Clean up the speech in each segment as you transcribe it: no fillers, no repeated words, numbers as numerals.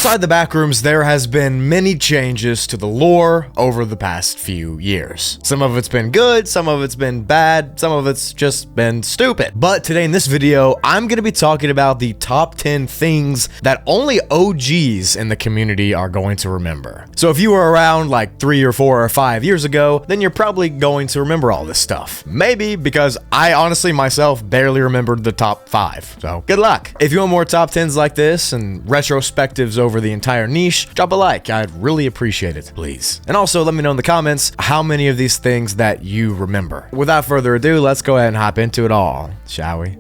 Inside the Backrooms, there has been many changes to the lore over the past few years. Some of it's been good, some of it's been bad, some of it's just been stupid. But today in this video, I'm going to be talking about the top 10 things that only OGs in the community are going to remember. So if you were around like 3 or 4 or 5 years ago, then you're probably going to remember all this stuff. Maybe because I honestly myself barely remembered the top 5. So good luck. If you want more top 10s like this and retrospectives over the entire niche, drop a like. I'd really appreciate it, please. And also let me know in the comments how many of these things that you remember. Without further ado, let's go ahead and hop into it all, shall we?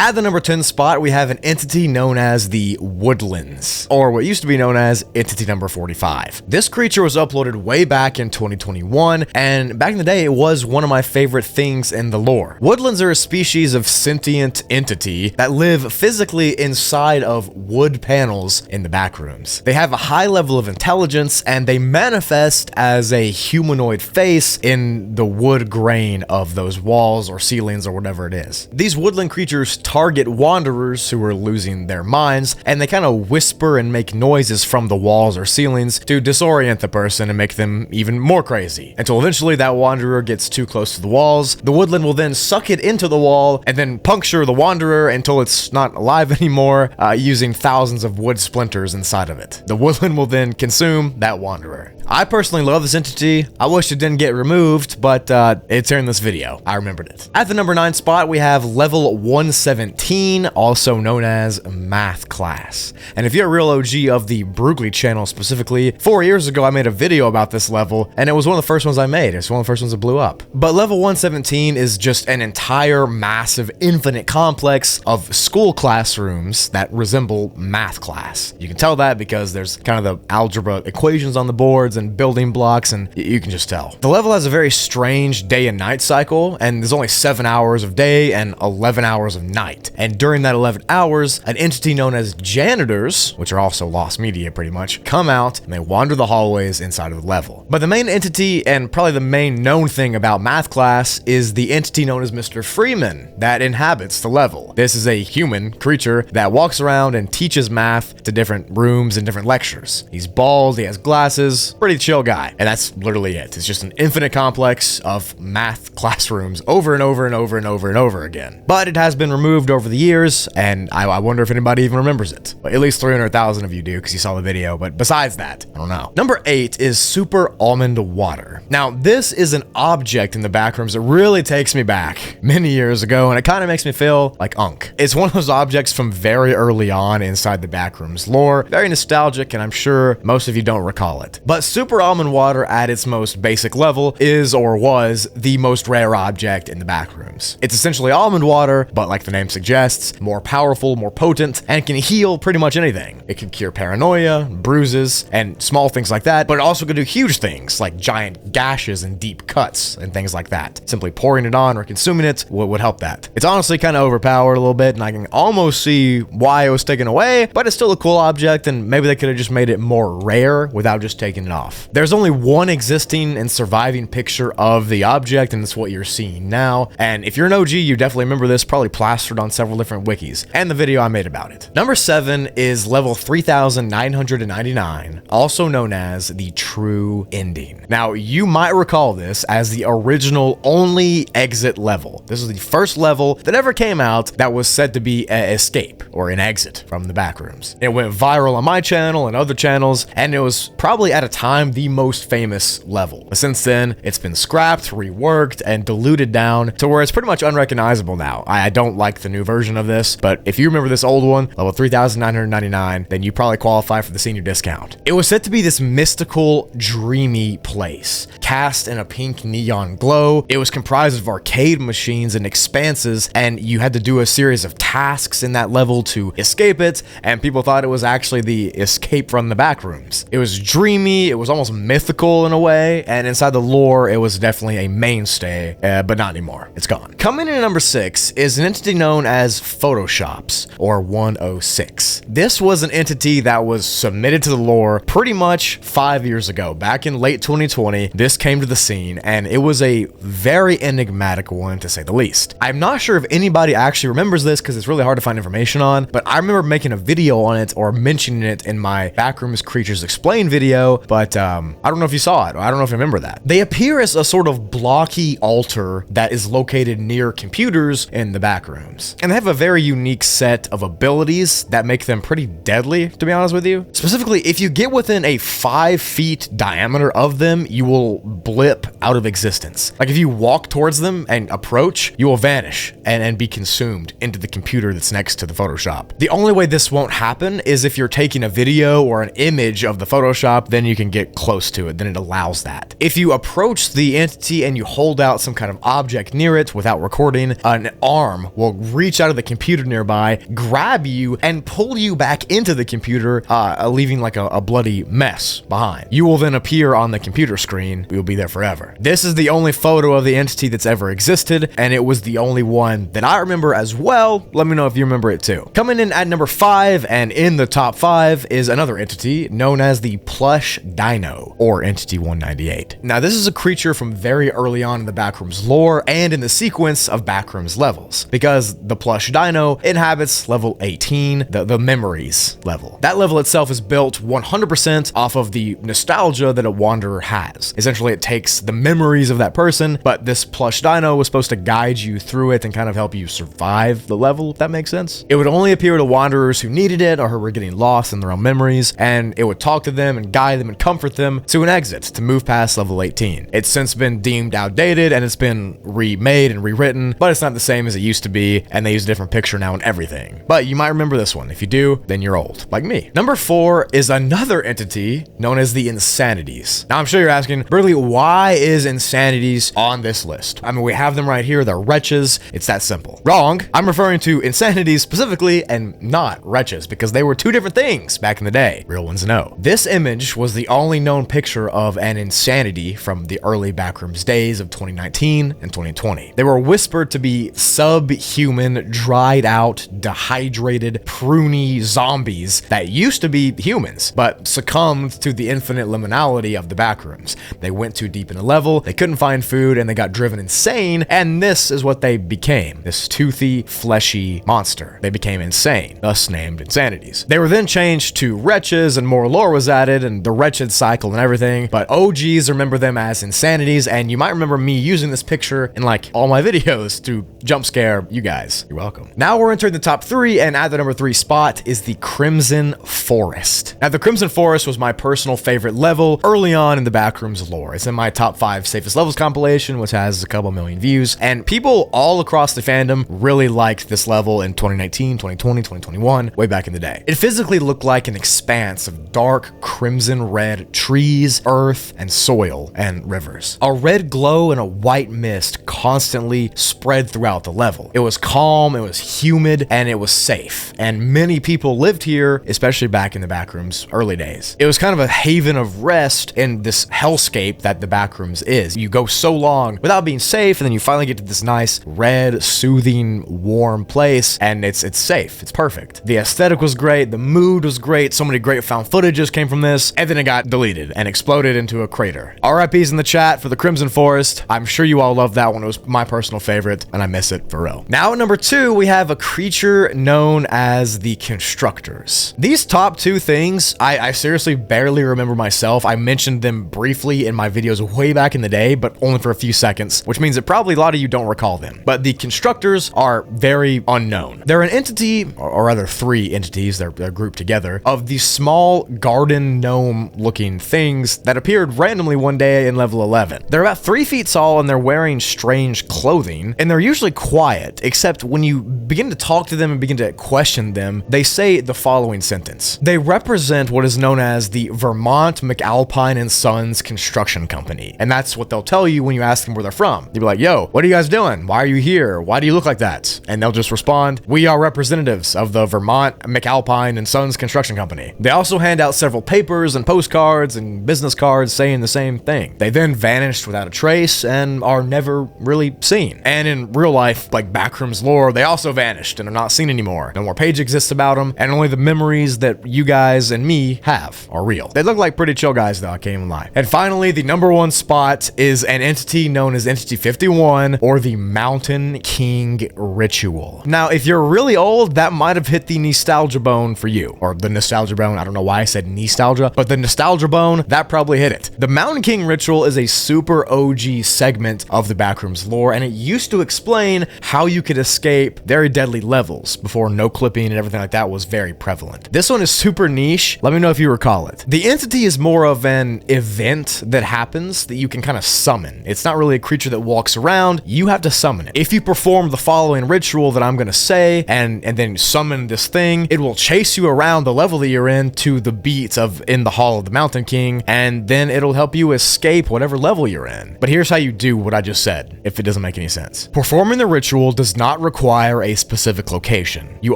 At the number 10 spot, we have an entity known as the Woodlands, or what used to be known as entity number 45. This creature was uploaded way back in 2021, and back in the day, it was one of my favorite things in the lore. Woodlands are a species of sentient entity that live physically inside of wood panels in the Backrooms. They have a high level of intelligence, and they manifest as a humanoid face in the wood grain of those walls or ceilings or whatever it is. These woodland creatures target wanderers who are losing their minds, and they kind of whisper and make noises from the walls or ceilings to disorient the person and make them even more crazy, until eventually that wanderer gets too close to the walls. The woodland will then suck it into the wall and then puncture the wanderer until it's not alive anymore, using thousands of wood splinters inside of it. The woodland will then consume that wanderer. I personally love this entity. I wish it didn't get removed, but it's here in this video. I remembered it. At the number 9 spot, we have level 117, also known as Math Class. And if you're a real OG of the Brugly channel specifically, 4 years ago I made a video about this level, and it was one of the first ones I made. It's one of the first ones that blew up. But level 117 is just an entire massive infinite complex of school classrooms that resemble math class. You can tell that because there's kind of the algebra equations on the boards and building blocks, and you can just tell. The level has a very strange day and night cycle, and there's only 7 hours of day and 11 hours of night. And during that 11 hours, an entity known as janitors, which are also lost media pretty much, come out and they wander the hallways inside of the level. But the main entity, and probably the main known thing about Math Class, is the entity known as Mr. Freeman that inhabits the level. This is a human creature that walks around and teaches math to different rooms and different lectures. He's bald, he has glasses, pretty chill guy, and that's literally it. It's just an infinite complex of math classrooms over and over and over and over and over again. But it has been removed over the years, and I wonder if anybody even remembers it. But at least 300,000 of you do, because you saw the video, but besides that, I don't know. Number 8 is Super Almond Water. Now, this is an object in the Backrooms that really takes me back many years ago, and it kind of makes me feel like Unk. It's one of those objects from very early on inside the Backrooms lore, very nostalgic, and I'm sure most of you don't recall it. But Super Almond Water at its most basic level is, or was, the most rare object in the Backrooms. It's essentially almond water, but like the name suggests, more powerful, more potent, and can heal pretty much anything. It can cure paranoia, bruises, and small things like that, but it also can do huge things like giant gashes and deep cuts and things like that. Simply pouring it on or consuming it would help that. It's honestly kind of overpowered a little bit, and I can almost see why it was taken away, but it's still a cool object, and maybe they could have just made it more rare without just taking it off. There's only one existing and surviving picture of the object, and it's what you're seeing now. And if you're an OG, you definitely remember this, probably plastered on several different wikis, and the video I made about it. Number 7 is level 3999, also known as the True Ending. Now, you might recall this as the original only exit level. This is the first level that ever came out that was said to be an escape or an exit from the Backrooms. It went viral on my channel and other channels, and it was probably at a time the most famous level. Since then, it's been scrapped, reworked, and diluted down to where it's pretty much unrecognizable now. I don't like the new version of this, but if you remember this old one, level 3999, then you probably qualify for the senior discount. It was said to be this mystical, dreamy place, cast in a pink neon glow. It was comprised of arcade machines and expanses, and you had to do a series of tasks in that level to escape it, and people thought it was actually the escape from the Backrooms. It was dreamy, it was almost mythical in a way, and inside the lore, it was definitely a mainstay, but not anymore. It's gone. Coming in at number 6 is an entity known known as Photoshops, or 106. This was an entity that was submitted to the lore pretty much 5 years ago. Back in late 2020, this came to the scene, and it was a very enigmatic one, to say the least. I'm not sure if anybody actually remembers this because it's really hard to find information on, but I remember making a video on it or mentioning it in my Backrooms Creatures Explained video, but I don't know if you saw it, or I don't know if you remember that. They appear as a sort of blocky altar that is located near computers in the Backrooms, and they have a very unique set of abilities that make them pretty deadly, to be honest with you. Specifically, if you get within a 5 feet diameter of them, you will blip out of existence. Like if you walk towards them and approach, you will vanish and be consumed into the computer that's next to the Photoshop. The only way this won't happen is if you're taking a video or an image of the Photoshop, then you can get close to it, then it allows that. If you approach the entity and you hold out some kind of object near it without recording, an arm will reach out of the computer nearby, grab you, and pull you back into the computer, leaving like a bloody mess behind. You will then appear on the computer screen. You'll be there forever. This is the only photo of the entity that's ever existed, and it was the only one that I remember as well. Let me know if you remember it too. Coming in at number 5, and in the top 5, is another entity known as the Plush Dino, or Entity 198. Now, this is a creature from very early on in the Backrooms lore and in the sequence of Backrooms levels, because the Plush Dino inhabits level 18, the Memories level. That level itself is built 100% off of the nostalgia that a wanderer has. Essentially, it takes the memories of that person, but this Plush Dino was supposed to guide you through it and kind of help you survive the level, if that makes sense. It would only appear to wanderers who needed it or who were getting lost in their own memories, and it would talk to them and guide them and comfort them to an exit to move past level 18. It's since been deemed outdated and it's been remade and rewritten, but it's not the same as it used to be, and they use a different picture now and everything. But you might remember this one. If you do, then you're old, like me. Number 4 is another entity known as the Insanities. Now, I'm sure you're asking, Burley, why is Insanities on this list? I mean, we have them right here. They're wretches. It's that simple. Wrong. I'm referring to Insanities specifically and not wretches, because they were two different things back in the day. Real ones know. This image was the only known picture of an insanity from the early Backrooms days of 2019 and 2020. They were whispered to be subhuman, dried out, dehydrated, pruny zombies that used to be humans, but succumbed to the infinite liminality of the Backrooms. They went too deep in a level, they couldn't find food, and they got driven insane, and this is what they became. This toothy, fleshy monster. They became insane, thus named Insanities. They were then changed to wretches, and more lore was added, and the wretched cycle and everything, but OGs remember them as Insanities, and you might remember me using this picture in like all my videos to jump scare you guys. You're welcome. Now we're entering the top 3, and at the number 3 spot is the Crimson Forest. Now, the Crimson Forest was my personal favorite level early on in the Backrooms lore. It's in my top 5 safest levels compilation, which has a couple million views, and people all across the fandom really liked this level in 2019, 2020, 2021, way back in the day. It physically looked like an expanse of dark crimson red trees, earth, and soil, and rivers. A red glow and a white mist constantly spread throughout the level. It was calm, it was humid, and it was safe. And many people lived here, especially back in the Backrooms early days. It was kind of a haven of rest in this hellscape that the Backrooms is. You go so long without being safe, and then you finally get to this nice, red, soothing, warm place, and it's safe. It's perfect. The aesthetic was great, the mood was great, so many great found footages came from this, and then it got deleted and exploded into a crater. RIPs in the chat for the Crimson Forest. I'm sure you all loved that one. It was my personal favorite, and I miss it for real. Now at number 2, we have a creature known as the Constructors. These top 2 things, I seriously barely remember myself. I mentioned them briefly in my videos way back in the day, but only for a few seconds, which means that probably a lot of you don't recall them. But the Constructors are very unknown. They're an entity, or rather 3 entities, they're grouped together, of these small garden gnome looking things that appeared randomly one day in level 11. They're about 3 feet tall, and they're wearing strange clothing, and they're usually quiet, except when you begin to talk to them and begin to question them, they say the following sentence. They represent what is known as the Vermont McAlpine and Sons Construction Company, and that's what they'll tell you when you ask them where they're from. You'll be like, yo, what are you guys doing? Why are you here? Why do you look like that? And they'll just respond, we are representatives of the Vermont McAlpine and Sons Construction Company. They also hand out several papers and postcards and business cards saying the same thing. They then vanished without a trace and are never really seen. And in real life, like Backrooms Backrooms lore, they also vanished and are not seen anymore. No more page exists about them, and only the memories that you guys and me have are real. They look like pretty chill guys though, I can't even lie. And finally, the number 1 spot is an entity known as Entity 51, or the Mountain King Ritual. Now, if you're really old, that might have hit the nostalgia bone for you, or the nostalgia bone. I don't know why I said nostalgia, but the nostalgia bone, that probably hit it. The Mountain King Ritual is a super OG segment of the Backrooms lore, and it used to explain how you could escape very deadly levels before no clipping and everything like that was very prevalent. This one is super niche. Let me know if you recall it. The entity is more of an event that happens that you can kind of summon. It's not really a creature that walks around. You have to summon it. If you perform the following ritual that I'm going to say and then summon this thing, it will chase you around the level that you're in to the beats of In the Hall of the Mountain King, and then it'll help you escape whatever level you're in. But here's how you do what I just said, if it doesn't make any sense. Performing the ritual does not require a specific location. You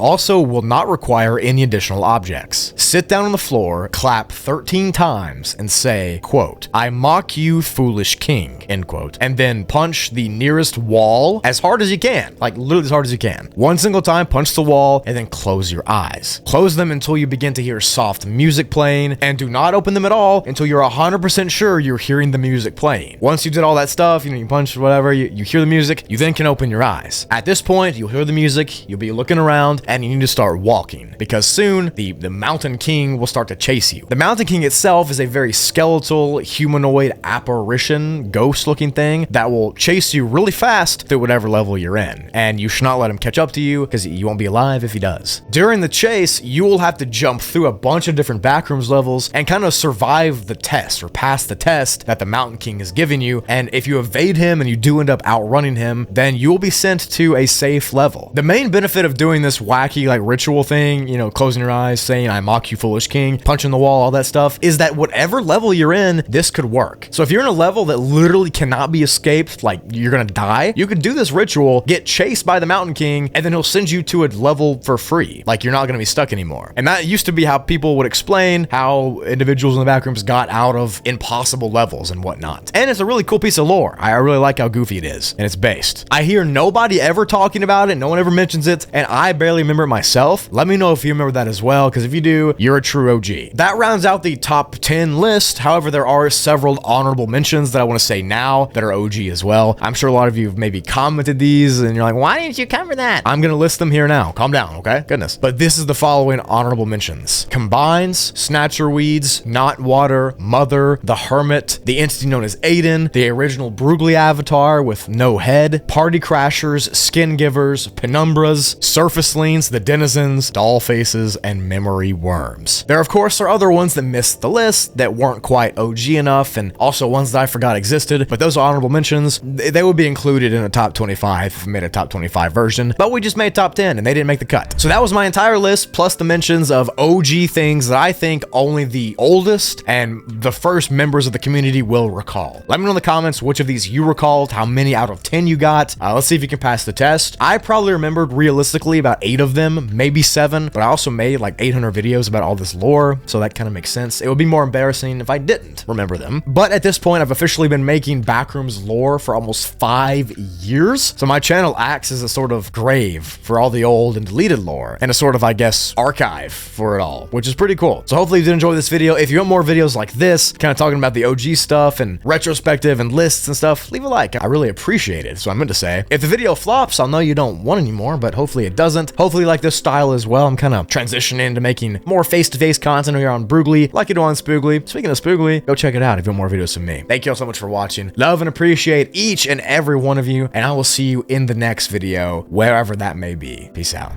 also will not require any additional objects. Sit down on the floor, clap 13 times, and say, quote, "I mock you, foolish king," end quote, and then punch the nearest wall as hard as you can, like literally as hard as you can. One single time, punch the wall, and then close your eyes. Close them until you begin to hear soft music playing, and do not open them at all until you're 100% sure you're hearing the music playing. Once you did all that stuff, you punch whatever, you hear the music, you then can open your eyes. At this point, you'll hear the music, you'll be looking around, and you need to start walking, because soon the Mountain King will start to chase you. The Mountain King itself is a very skeletal, humanoid apparition, ghost-looking thing that will chase you really fast through whatever level you're in, and you should not let him catch up to you, because you won't be alive if he does. During the chase, you will have to jump through a bunch of different Backrooms levels and kind of survive the test, or pass the test that the Mountain King is giving you, and if you evade him and you do end up outrunning him, then you will be sent to a safe level. The main benefit of doing this wacky like ritual thing, closing your eyes, saying "I mock you, foolish king," punching the wall, all that stuff, is that whatever level you're in, this could work. So if you're in a level that literally cannot be escaped, like you're gonna die, you could do this ritual, get chased by the Mountain King, and then he'll send you to a level for free. Like you're not gonna be stuck anymore. And that used to be how people would explain how individuals in the Backrooms got out of impossible levels and whatnot. And it's a really cool piece of lore. I really like how goofy it is, and it's based. I hear nobody ever talking about it, no one ever mentions it, and I barely remember it myself. Let me know if you remember that as well, because if you do, you're a true OG. That rounds out the top 10 list. However, there are several honorable mentions that I want to say now that are OG as well. I'm sure a lot of you have maybe commented these, and you're like, why didn't you cover that? I'm gonna list them here now. Calm down, okay? Goodness. But this is the following honorable mentions: Combines, Snatcher Weeds, Not Water, Mother, The Hermit, the entity known as Aiden, the original Brugly avatar with no head, Party Crashers, Skin Givers, Penumbras, Surfacelings, The Denizens, Doll Faces, and Memory Worms. There, of course, are other ones that missed the list that weren't quite OG enough, and also ones that I forgot existed, but those are honorable mentions. They would be included in a top 25 if I made a top 25 version, but we just made top 10 and they didn't make the cut. So that was my entire list, plus the mentions of OG things that I think only the oldest and the first members of the community will recall. Let me know in the comments which of these you recalled, how many out of 10 you got. Let's see if you can pass the test. I probably remembered realistically about 8 of them, maybe 7, but I also made like 800 videos about all this lore, so that kind of makes sense. It would be more embarrassing if I didn't remember them. But at this point, I've officially been making Backrooms lore for almost 5 years, so my channel acts as a sort of grave for all the old and deleted lore, and a sort of, I guess, archive for it all, which is pretty cool. So hopefully you did enjoy this video. If you want more videos like this, kind of talking about the OG stuff and retrospective and lists and stuff, leave a like. I really appreciate it. So I meant to say, if the video flops, I'll know you don't want any more, but hopefully it doesn't. Hopefully you like this style as well. I'm kind of transitioning to making more face-to-face content here on Brugly, like you do on Spoogly. Speaking of Spoogly, go check it out if you want more videos from me. Thank you all so much for watching. Love and appreciate each and every one of you, and I will see you in the next video, wherever that may be. Peace out.